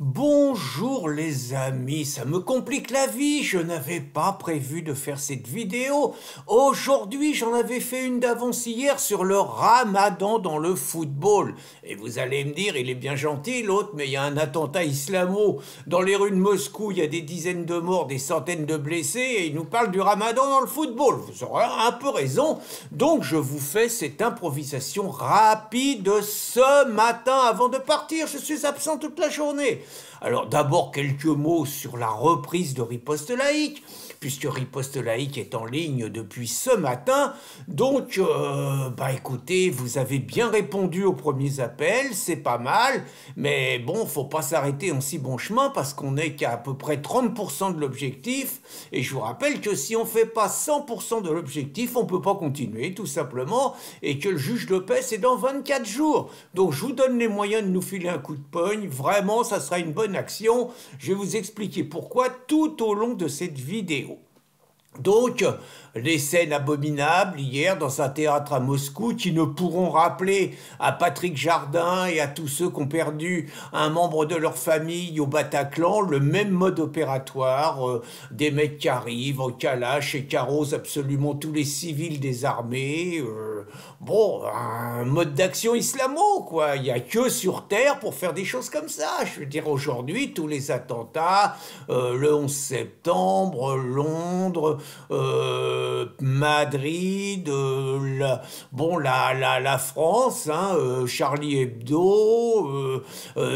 Bonjour les amis, ça me complique la vie, je n'avais pas prévu de faire cette vidéo. Aujourd'hui, j'en avais fait une d'avance hier sur le ramadan dans le football. Et vous allez me dire, il est bien gentil l'autre, mais il y a un attentat islamo. Dans les rues de Moscou, il y a des dizaines de morts, des centaines de blessés, et il nous parle du ramadan dans le football. Vous aurez un peu raison. Donc je vous fais cette improvisation rapide ce matin avant de partir. Je suis absent toute la journée. Alors d'abord quelques mots sur la reprise de Riposte Laïque, puisque Riposte Laïque est en ligne depuis ce matin. Donc, écoutez, vous avez bien répondu aux premiers appels, c'est pas mal, mais bon, faut pas s'arrêter en si bon chemin parce qu'on n'est qu'à peu près 30% de l'objectif. Et je vous rappelle que si on fait pas 100% de l'objectif, on peut pas continuer, tout simplement, et que le juge de paix, c'est dans 24 jours. Donc, je vous donne les moyens de nous filer un coup de pogne. Vraiment, ça sera une bonne action. Je vais vous expliquer pourquoi tout au long de cette vidéo. Donc, les scènes abominables hier dans un théâtre à Moscou qui ne pourront rappeler à Patrick Jardin et à tous ceux qui ont perdu un membre de leur famille au Bataclan le même mode opératoire, des mecs qui arrivent en calache et qui arrosent absolument tous les civils des armées. Un mode d'action islamo, quoi. Il n'y a que sur Terre pour faire des choses comme ça. Je veux dire, aujourd'hui, tous les attentats, le 11 septembre, Londres, Madrid, la France, Charlie Hebdo,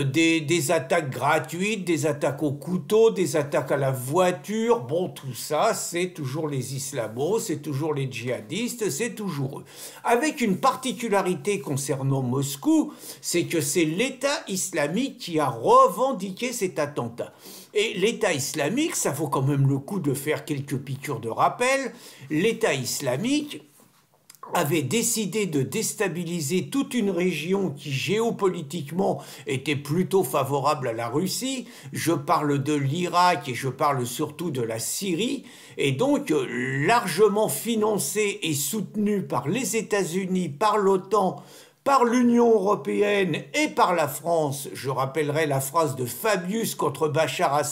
des attaques gratuites, des attaques au couteau, des attaques à la voiture. Bon, tout ça, c'est toujours les islamos, c'est toujours les djihadistes, c'est toujours eux. Avec une particularité concernant Moscou, c'est que c'est l'État islamique qui a revendiqué cet attentat. Et l'État islamique, ça vaut quand même le coup de faire quelques piqûres de rappel, l'État islamique avait décidé de déstabiliser toute une région qui géopolitiquement était plutôt favorable à la Russie. Je parle de l'Irak et je parle surtout de la Syrie, et donc largement financé et soutenu par les États-Unis, par l'OTAN, par l'Union européenne et par la France. Je rappellerai la phrase de Fabius contre Bachar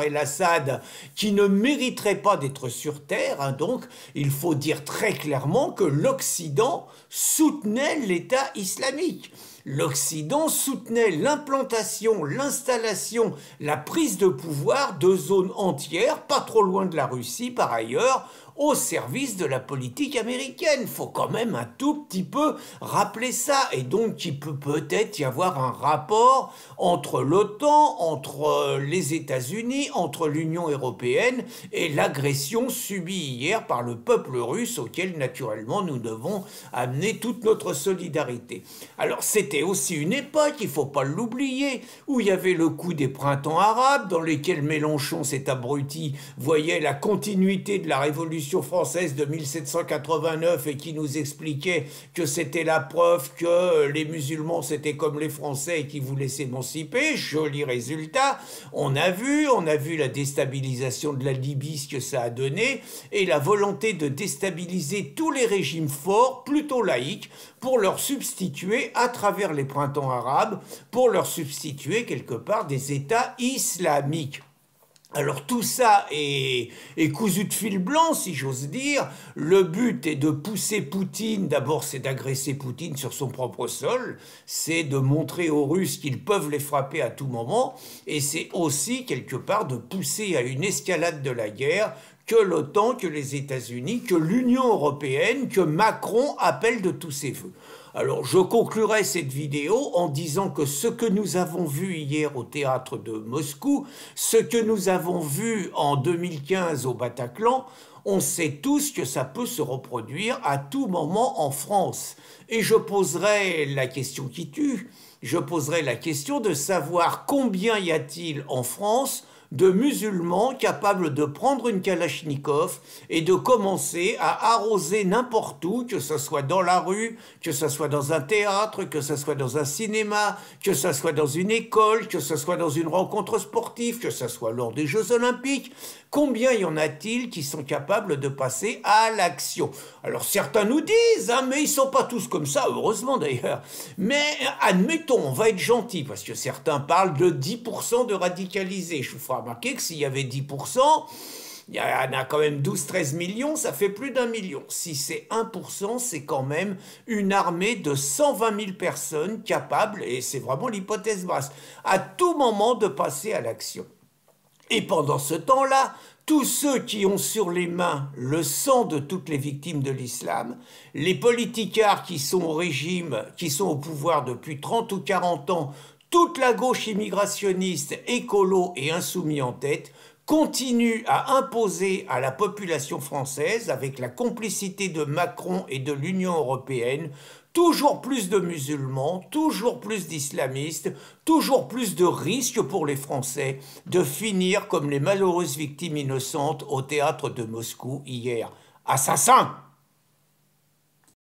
el-Assad, qui ne mériterait pas d'être sur Terre. Donc, il faut dire très clairement que l'Occident soutenait l'État islamique. L'Occident soutenait l'implantation, l'installation, la prise de pouvoir de zones entières, pas trop loin de la Russie par ailleurs, au service de la politique américaine. Il faut quand même un tout petit peu rappeler ça. Et donc, il peut peut-être y avoir un rapport entre l'OTAN, entre les États-Unis, entre l'Union européenne et l'agression subie hier par le peuple russe, auquel, naturellement, nous devons amener toute notre solidarité. Alors, c'était aussi une époque, il ne faut pas l'oublier, où il y avait le coup des printemps arabes, dans lesquels Mélenchon, cet abruti, voyait la continuité de la révolution française de 1789 et qui nous expliquait que c'était la preuve que les musulmans c'était comme les Français et qui voulaient s'émanciper. Joli résultat. On a vu la déstabilisation de la Libye, ce que ça a donné, et la volonté de déstabiliser tous les régimes forts, plutôt laïques, pour leur substituer, à travers les printemps arabes, pour leur substituer quelque part des États islamiques. Alors tout ça est cousu de fil blanc, si j'ose dire. Le but est de pousser Poutine, d'abord c'est d'agresser Poutine sur son propre sol, c'est de montrer aux Russes qu'ils peuvent les frapper à tout moment, et c'est aussi quelque part de pousser à une escalade de la guerre que l'OTAN, que les États-Unis, que l'Union européenne, que Macron appelle de tous ses vœux. Alors, je conclurai cette vidéo en disant que ce que nous avons vu hier au théâtre de Moscou, ce que nous avons vu en 2015 au Bataclan, on sait tous que ça peut se reproduire à tout moment en France. Et je poserai la question qui tue, je poserai la question de savoir combien y a-t-il en France de musulmans capables de prendre une Kalachnikov et de commencer à arroser n'importe où, que ce soit dans la rue, que ce soit dans un théâtre, que ce soit dans un cinéma, que ce soit dans une école, que ce soit dans une rencontre sportive, que ce soit lors des Jeux Olympiques. Combien y en a-t-il qui sont capables de passer à l'action? Alors certains nous disent, hein, mais ils sont pas tous comme ça, heureusement d'ailleurs. Mais admettons, on va être gentil, parce que certains parlent de 10% de radicalisés. Je vous ferai remarquer que s'il y avait 10%, il y en a quand même 12-13 millions, ça fait plus d'1 million. Si c'est 1%, c'est quand même une armée de 120 000 personnes capables, et c'est vraiment l'hypothèse basse, à tout moment de passer à l'action. Et pendant ce temps-là, tous ceux qui ont sur les mains le sang de toutes les victimes de l'islam, les politicards qui sont au régime, qui sont au pouvoir depuis 30 ou 40 ans, toute la gauche immigrationniste, écolo et insoumis en tête, continuent à imposer à la population française, avec la complicité de Macron et de l'Union européenne, toujours plus de musulmans, toujours plus d'islamistes, toujours plus de risques pour les Français de finir comme les malheureuses victimes innocentes au théâtre de Moscou hier. Assassins!